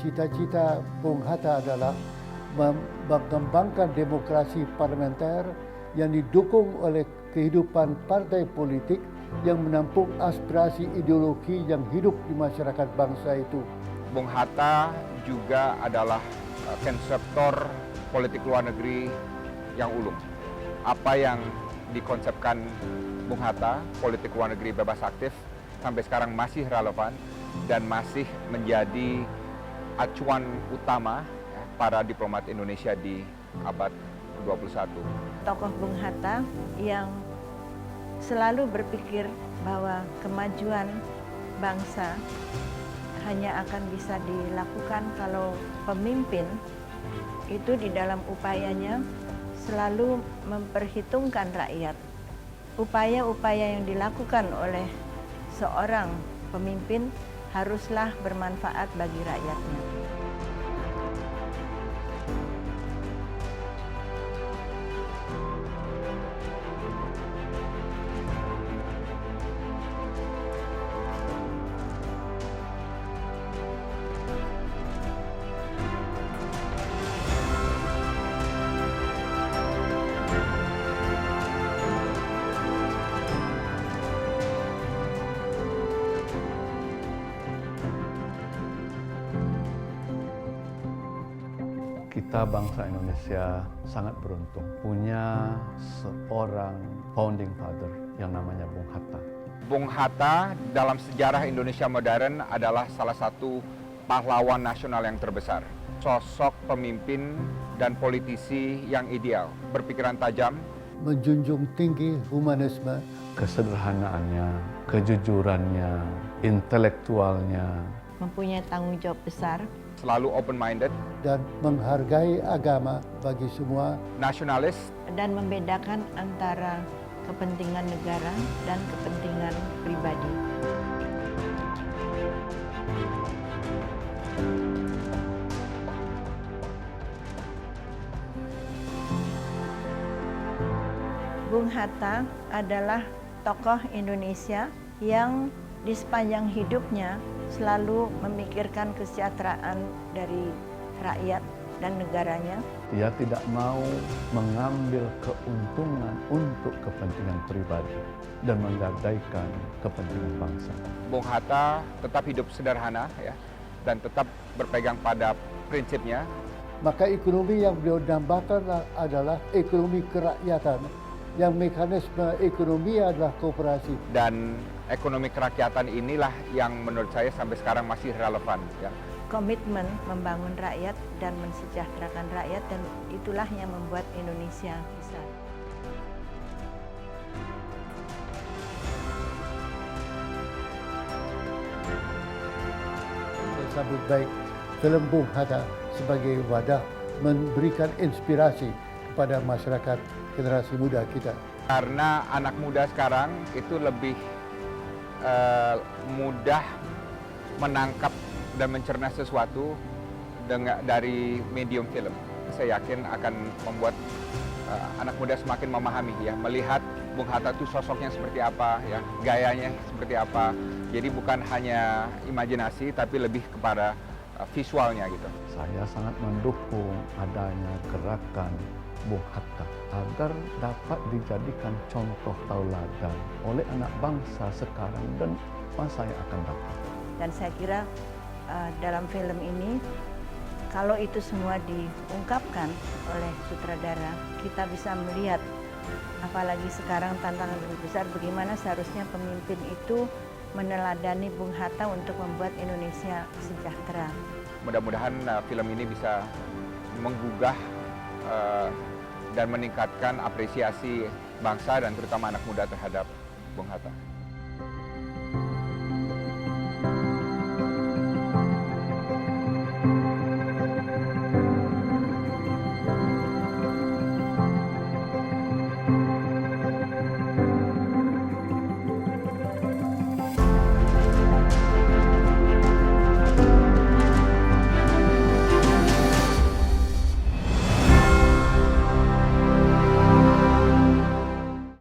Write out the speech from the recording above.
cita-cita Bung Hatta adalah mengembangkan demokrasi parlementer yang didukung oleh kehidupan partai politik yang menampung aspirasi ideologi yang hidup di masyarakat bangsa itu. Bung Hatta juga adalah konseptor politik luar negeri yang ulung. Apa yang dikonsepkan Bung Hatta, politik luar negeri bebas aktif, sampai sekarang masih relevan dan masih menjadi acuan utama para diplomat Indonesia di abad ke-21. Tokoh Bung Hatta yang selalu berpikir bahwa kemajuan bangsa hanya akan bisa dilakukan kalau pemimpin itu di dalam upayanya selalu memperhitungkan rakyat. Upaya-upaya yang dilakukan oleh seorang pemimpin haruslah bermanfaat bagi rakyatnya. Kita bangsa Indonesia sangat beruntung punya seorang founding father yang namanya Bung Hatta. Bung Hatta dalam sejarah Indonesia modern adalah salah satu pahlawan nasional yang terbesar. Sosok pemimpin dan politisi yang ideal, berpikiran tajam, menjunjung tinggi humanisme, kesederhanaannya, kejujurannya, intelektualnya, Mempunyai tanggung jawab besar, selalu open-minded, dan menghargai agama bagi semua, nasionalis, dan membedakan antara kepentingan negara dan kepentingan pribadi. Bung Hatta adalah tokoh Indonesia yang di sepanjang hidupnya selalu memikirkan kesejahteraan dari rakyat dan negaranya. Dia tidak mau mengambil keuntungan untuk kepentingan pribadi dan menggadaikan kepentingan bangsa. Bung Hatta tetap hidup sederhana dan tetap berpegang pada prinsipnya. Maka ekonomi yang beliau dambakan adalah ekonomi kerakyatan, yang mekanisme ekonomi adalah koperasi. Dan ekonomi kerakyatan inilah yang menurut saya sampai sekarang masih relevan. Komitmen membangun rakyat dan mensejahterakan rakyat, dan itulah yang membuat Indonesia besar. Saya sambut baik film Bung Hatta sebagai wadah memberikan inspirasi kepada masyarakat generasi muda kita. Karena anak muda sekarang itu lebih mudah menangkap dan mencerna sesuatu dari medium film. Saya yakin akan membuat anak muda semakin memahami, melihat Bung Hatta itu sosoknya seperti apa, gayanya seperti apa. Jadi bukan hanya imajinasi, tapi lebih kepada visualnya gitu. Saya sangat mendukung adanya gerakan Bung Hatta agar dapat dijadikan contoh tauladan oleh anak bangsa sekarang dan masa yang akan datang. Dan saya kira dalam film ini, kalau itu semua diungkapkan oleh sutradara, kita bisa melihat, apalagi sekarang tantangan lebih besar, bagaimana seharusnya pemimpin itu meneladani Bung Hatta untuk membuat Indonesia sejahtera. Mudah-mudahan film ini bisa menggugah dan meningkatkan apresiasi bangsa dan terutama anak muda terhadap Bung Hatta.